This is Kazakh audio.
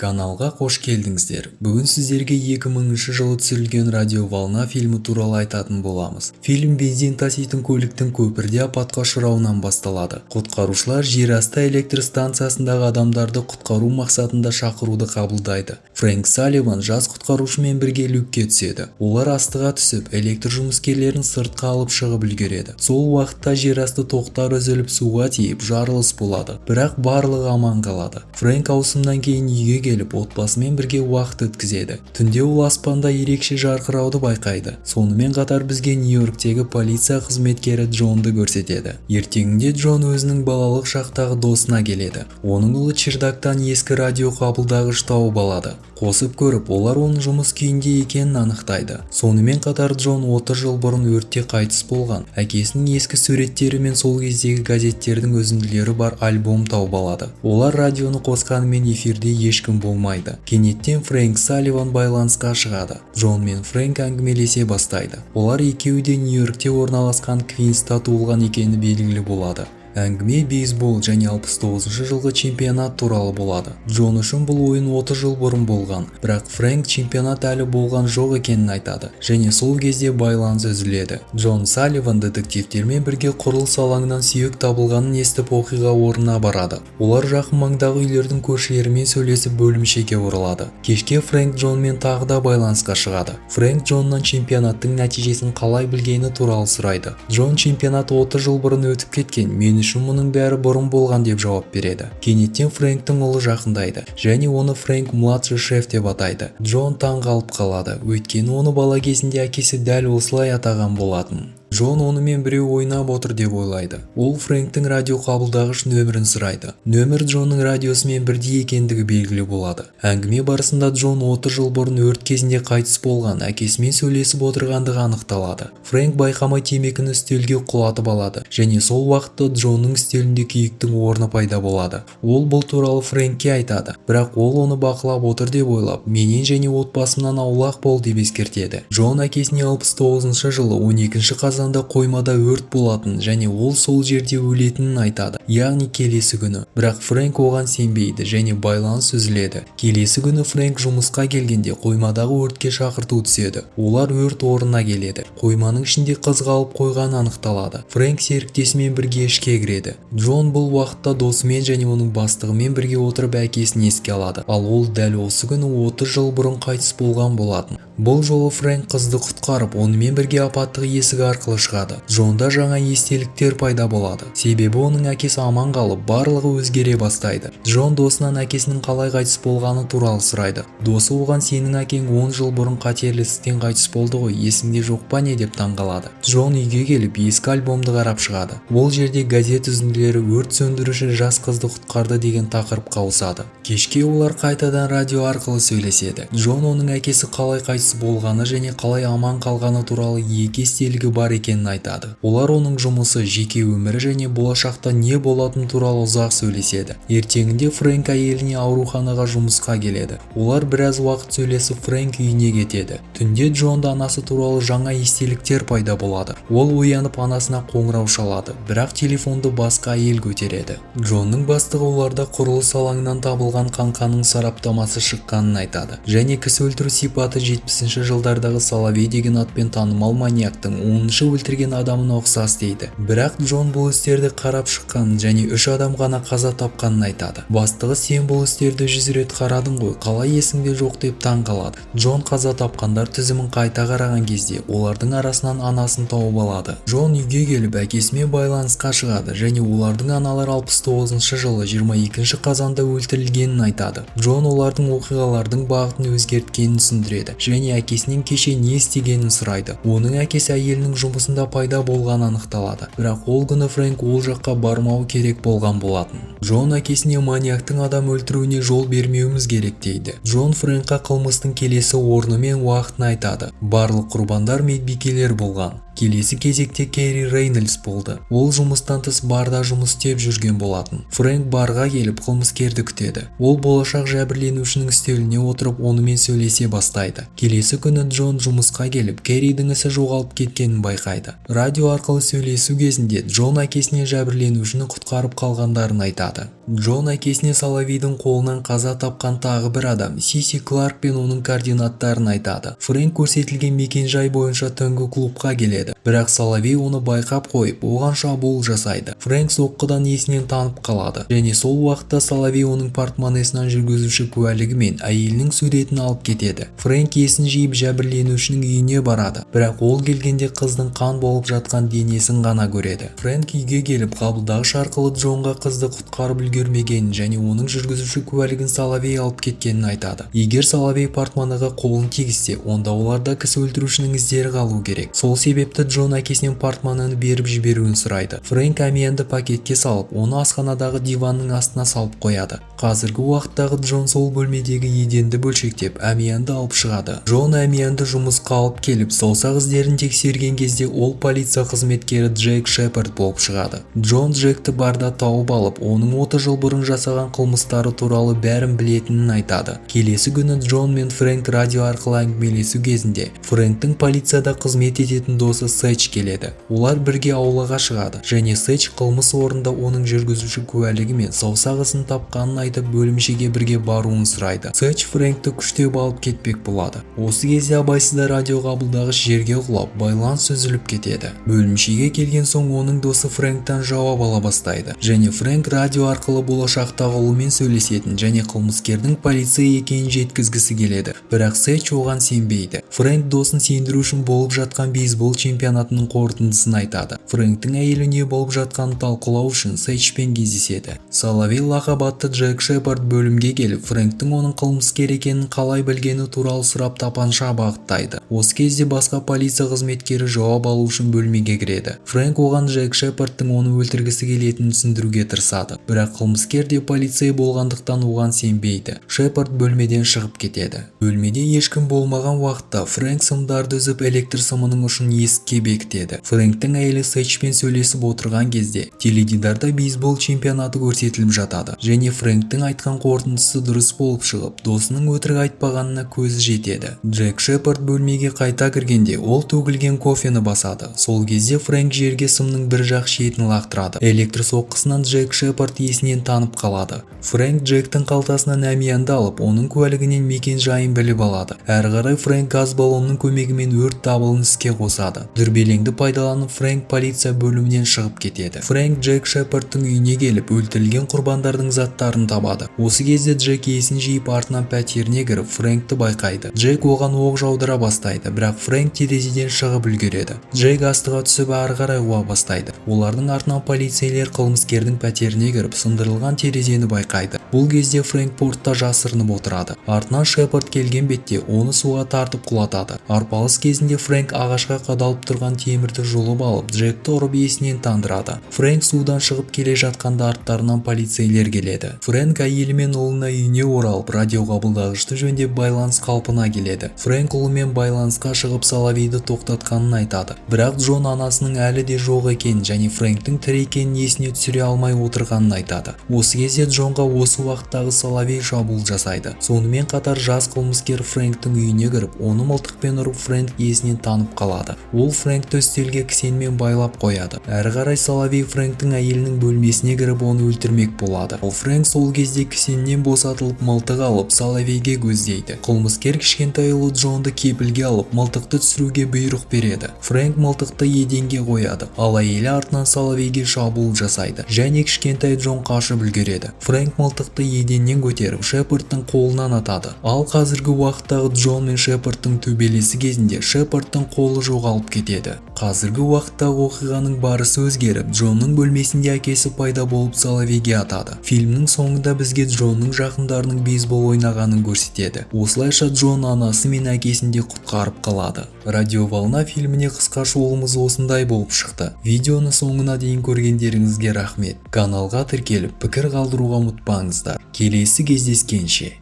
Каналға қош келдіңіздер. Бүгін сіздерге 2000 жылы түсірілген радиоволна фильмі туралы айтатын боламыз. Фильм бензин таситын көліктің көпірде апатқа ұшырауынан басталады. Құтқарушылар жерасты электр станциясындағы адамдарды құтқару мақсатында шақыруды қабылдайды. Фрэнк Салливан жас құтқарушымен бірге люкке түседі. Олар астыға түсіп, электр жұмыскерлерін сыртқа алып шығып үлгереді. Сол уақытта жерасты тоқтар үзіліп суға тиіп жарылыс болады. Бірақ барлығы аман қалады. Фрэнк ауысымнан кейін үйге келіп отбасымен бірге уақыт өткізеді. Түнде ол аспанда ерекше жарқырауды байқайды. Сонымен қатар бізге Нью-Йорктегі полиция қызметкері Джонды көрсетеді. Ертеңінде Джон өзінің балалық шақтағы досына келеді. Оның ұлы чердактан ескі радио қабылдағыш тауып алады. Қосып көріп, олар оның жұмыс күйінде екенін анықтайды. Сонымен қатар Джон 30 жыл бұрын өртте қайтыс болған әкесінің ескі суреттері мен сол кездегі газеттердің үзінділері бар альбом тауып алады. Олар радионы қосқанымен эфирде ешкім болмайды. Кенеттен Фрэнк Салливан байланысқа шығады. Джон мен Фрэнк әңгімелесе бастайды. Олар екеуі де Нью-Йоркте орналасқан Квинста туылған екені белгілі болады. Әңгіме бейсбол және 69 жылғы чемпионат туралы болады. Джон үшін бұл ойын 30 жыл бұрын болған, бірақ Фрэнк чемпионат әлі болған жоқ екенін айтады, және сол кезде байланыс үзіледі. Джон Салливан детективтермен бірге құрылыс алаңынан сүйек табылғанын естіп оқиға орнына барады. Олар жақын маңдағы үйлердің көршілерімен сөйлесіп бөлімшеге оралады. Кешке Фрэнк Джонмен тағы да байланысқа шығады. Фрэнк Джоннан чемпионаттың нәтижесін қалай білгені туралы сұрайды. Джон чемпионат 30 жыл бұрын өтіп кеткен, мен үшін мұның бәрі бұрын болған деп жауап береді. Кенеттен Фрэнктің ұлы жақындайды және оны Фрэнк младший шеф деп атайды. Джон таң қалып қалады, өйткені оны бала кезінде әкесі дәл осылай атаған болатын. Джон онымен біреу ойнап отыр деп ойлайды. Ол Фрэнктің радио қабылдағыш нөмірін сұрайды. Нөмір Джонның радиосымен бірдей екендігі белгілі болады. Әңгіме барысында Джон 30 жыл бұрын өрт кезінде қайтыс болған әкесімен сөйлесіп отырғандығы анықталады. Фрэнк байқамай темекіні үстелге құлатып алады және сол уақытта Джонның үстелінде күйіктің орны пайда болады. Ол бұл туралы Фрэнкке айтады, бірақ ол оны бақылап отыр деп ойлап, менен және отбасымнан аулақ бол деп ескертеді. Джон әкесіне 69 жылы 12 қазанда қоймада өрт болатын және ол сол жерде өлетінін айтады, яғни келесі күні. Бірақ Фрэнк оған сенбейді және байланыс үзіледі. Келесі күні Фрэнк жұмысқа келгенде қоймадағы өртке шақырту түседі. Олар өрт орнына келеді. Қойманың ішінде қыз қалып қойғаны анықталады. Фрэнк серіктесімен бірге ішке кіреді. Джон бұл уақытта досымен және оның бастығымен бірге отырып әкесін еске алады. Ал ол дәл осы күні 30 жыл бұрын қайтыс болған болатын. Бұл жолы Фрэнк қызды құтқарып, онымен бірге апаттық есік арқылы шығады. Джонда жаңа естеліктер пайда болады. Себебі оның әкесі аман қалып, барлығы өзгере бастайды. Джон досынан әкесінің қалай қайтыс болғаны туралы сұрайды. Досы оған сенің әкең 10 жыл бұрын қатерлі ісіктен қайтыс болды ғой, есіңде жоқ па не деп таңғалады. Джон үйге келіп ескі альбомды қарап шығады. Ол жерде газет үзінділері өрт сөндіруші жас қызды құтқарды деген тақырыпқа ауысады. Кешке олар қайтадан радио арқылы сөйлеседі. Джон оның әкесі қалай қайтыс болғаны және қалай аман қалғаны туралы екі естелігі бар екенін айтады. Олар оның жұмысы, жеке өмірі және болашақта не болатын туралы ұзақ сөйлеседі. Ертеңінде Фрэнк әйеліне ауруханаға жұмысқа келеді. Олар біраз уақыт сөйлесіп Фрэнк үйіне кетеді. Түнде Джонда анасы туралы жаңа естеліктер пайда болады. Ол оянып анасына қоңырау шалады, бірақ телефонды басқа әйел көтереді. Джонның бастығы оларда құрылыс алаңынан табылған қаңқаның сараптамасы шыққанын айтады және кісі өлтіру сипаты 70 жылдардағы Соловей деген атпен танымал маньяктың 10-шы өлтірген адамына ұқсас дейді. Бірақ Джон бұл істерді қарап шыққанын және 3 адам ғана қаза тапқанын айтады. Бастығы сен бұл істерді 100 рет қарадың ғой, қалай есіңде жоқ деп таң қалады. Джон қаза тапқандар тізімін қайта қараған кезде олардың арасынан анасын тауып алады. Джон үйге келіп әкесімен байланысқа шығады және олардың аналар 69 жылы 22 қазанда өлтірілгенін айтады. Джон олардың оқиғалардың бағытын өзгерткенін түсіндіреді және әкесінен кеше не істегенін сұрайды. Оның әкесі әйелінің жұмысында пайда болғаны анықталады, бірақ ол күні Фрэнк ол жаққа бармау керек болған болатын. Джон әкесіне маньяктың адам өлтіруіне жол бермеуіміз керек дейді. Джон Фрэнкқа қылмыстың келесі орны мен уақытын айтады. Барлық құрбандар медбикелер болған. Келесі кезекте Кэрри Рейнольдс болды. Ол жұмыстан тыс барда жұмыс істеп жүрген болатын. Фрэнк барға келіп қылмыскерді күтеді. Ол болашақ жәбірленушінің үстеліне отырып онымен сөйлесе бастайды. Келесі күні Джон жұмысқа келіп Кэрридің ісі жоғалып кеткенін байқайды. Радио арқылы сөйлесу кезінде Джон әкесіне жәбірленушіні құтқарып қалғандарын айтады. Джон әкесіне Соловейдің қолынан қаза тапқан тағы бір адам Сиси Кларк пен оның координаттарын айтады. Фрэнк көрсетілген мекенжай бойынша түнгі клубқа келеді, бірақ Соловей оны байқап қойып, оған шабуыл жасайды. Фрэнк соққыдан есінен танып қалады, және сол уақытта Соловей оның портмонесінен жүргізуші куәлігі мен әйелінің суретін алып кетеді. Фрэнк есін жиып жәбірленушінің үйіне барады, бірақ ол келгенде қыздың қан болып жатқан денесін ғана көреді. Фрэнк үйге келіп, қабылдағыш арқылы Джонға қызды құтқарып үлгермегенін және оның жүргізуші куәлігін Соловей алып кеткенін айтады. Егер Соловей портмонаға қолын тигізсе, онда оларда кісі өлтірушінің іздері қалу керек. Сол себепті Джон әкесінен портмонаны беріп жіберуін сұрайды. Фрэнк әмиянды пакетке салып, оны асханадағы диванның астына салып қояды. Қазіргі уақыттағы Джон сол бөлмедегі еденді бөлшектеп, әмиянды алып шығады. Джон әмиянды жұмысқа алып келіп, саусақ іздерін тексерген кезде ол полиция қызметкері Джек Шепард болып шығады. Джон Джекті барда тауып алып, оның 30 жыл бұрын жасаған қылмыстары туралы бәрін білетінін айтады. Келесі күні Джон мен Фрэнк радио арқылы әңгімелесу кезінде Фрэнктің полицияда қызмет ететін досы Сэч келеді. Олар бірге аулаға шығады, және Сэч қылмыс орнында оның жүргізуші куәлігі мен саусақ ізін тапқанын айтып, бөлімшеге бірге баруын сұрайды. Сэч Фрэнкті күштеп алып кетпек болады. Осы кезде абайсызда радио қабылдағыш жерге құлап, байланыс үзіліп кетеді. Бөлімшеге келген соң оның досы Фрэнктен жауап ала бастайды, және Фрэнк радио арқылы болашақтағы ұлымен сөйлесетін және қылмыскердің полиция екенін жеткізгісі келеді. Бірақ Сэч оған сенбейді. Фрэнк досын сендіру үшін болып жатқан бейсбол чемпионатының қорытындысын айтады. Фрэнктің әйелі не болып жатқанын талқылау үшін Сэчпен кездеседі. Соловей лақап атты Джек Шепард бөлімге келіп, Фрэнктің оның қылмыскер екенін қалай білгені туралы сұрап тапанша бағыттайды. Осы кезде басқа полиция қызметкері жауап алу үшін бөлмеге кіреді. Фрэнк оған Джек Шепардтың оны өлтіргісі келетінін түсіндіруге тырысады, бірақ қылмыскер де полиция болғандықтан оған сенбейді. Шепард бөлмеден шығып кетеді. Бөлмеде ешкім болмаған уақытта Фрэнк сымдарды үзіп электр сымының ұшын есікке бекітеді. Фрэнктің әйелі Сэчпен сөйлесіп отырған кезде теледидарда бейсбол чемпионаты көрсетіліп жатады, және Фрэнктің айтқан қорытындысы дұрыс болып шығып, досының өтірік айтпағанына көзі жетеді. Джек Шепард бөлмеге қайта кіргенде ол төгілген кофені басады. Сол кезде Фрэнк жерге сымның бір жақ шетін лақтырады. Электр соққысынан Джек Шепард есінен танып қалады. Фрэнк Джектің қалтасынан әмиянды алып, оның куәлігінен мекен жайын біліп алады. Әрі қарай Фрэнк газ баллонның көмегімен өрт дабылын іске қосады. Дүрбелеңді пайдаланып, Фрэнк полиция бөлімінен шығып кетеді. Фрэнк Джек Шепардтың үйіне келіп, өлтірілген құрбандардың заттарын табады. Осы кезде Джек есін жиып артынан пәтеріне кіріп, Фрэнкті байқайды. Джек оған оқ жаудыра бастайды, бірақ Фрэнк терезеден шығып үлгереді. Джек астыға түсіп ары қарай қуа бастайды. Олардың артынан полицейлер қылмыскердің пәтеріне кіріп, сындырылған терезені байқайды. Бұл кезде Фрэнк портта жасырынып отырады. Артынан Шепард келген бетте оны суға тартып құлатады. Арпалыс кезінде Фрэнк ағашқа қадалып тұрған темірді жұлып алып, Джекті ұрып есінен тандырады. Фрэнк судан шығып келе жатқанда арттарынан полицейлер келеді. Фрэнк әйелі мен ұлына үйіне оралып, радио қабылдағышты жөндеп байланыс қалпына келеді. Фрэнк ұлымен байланысқа шығып Соловейді тоқтатқанын айтады. Бірақ Джон анасының әлі де жоқ екенін және Фрэнктің тірі екенін есіне түсіре алмай отырғанын айтады. Осы кезде Джонға осы уақыттағы Соловей шабуыл жасайды. Сонымен қатар жас қылмыскер Фрэнктің үйіне кіріп, оны мылтықпен ұрып, Фрэнк есінен танып қалады. Ол Фрэнкті үстелге кісенмен байлап қояды. Әрі қарай Соловей Фрэнктің әйелінің бөлмесіне кіріп, оны өлтірмек болады. Ол Фрэнк сол кезде кісеннен босатылып, мылтық алып, Соловейге көздейді. Қылмыскер кішкентай ұлы Джонды кепілге алып, мылтықты түсіруге бұйрық береді. Фрэнк мылтықты еденге қояды, ал әйелі артынан Соловейге шабуыл жасайды, және кішкентай Джон қашып үлгереді. Фрэнк мылтықты еденнен көтеріп, Шепардтың қолынан атады. Ал қазіргі уақыттағы Джон мен Шепардтың төбелесі кезінде Шепардтың қолы жоғалып кетеді. Қазіргі уақыттағы оқиғаның барысы өзгеріп, Джонның бөлмесінде әкесі пайда болып Соловейге атады. Фильмнің соңында бізге Джонның жақындарының бейсбол ойнағанын көрсетеді. Осылайша Джон анасы мен әкесін де құтқарып қалады. Радиоволна фильміне қысқа шолуымыз осындай болып шықты. Видеоны соңына дейін көргендеріңізге рахмет. Каналға тіркеліп, пікір қалдыруға ұмытпаңыздар. Келесі кездескенше.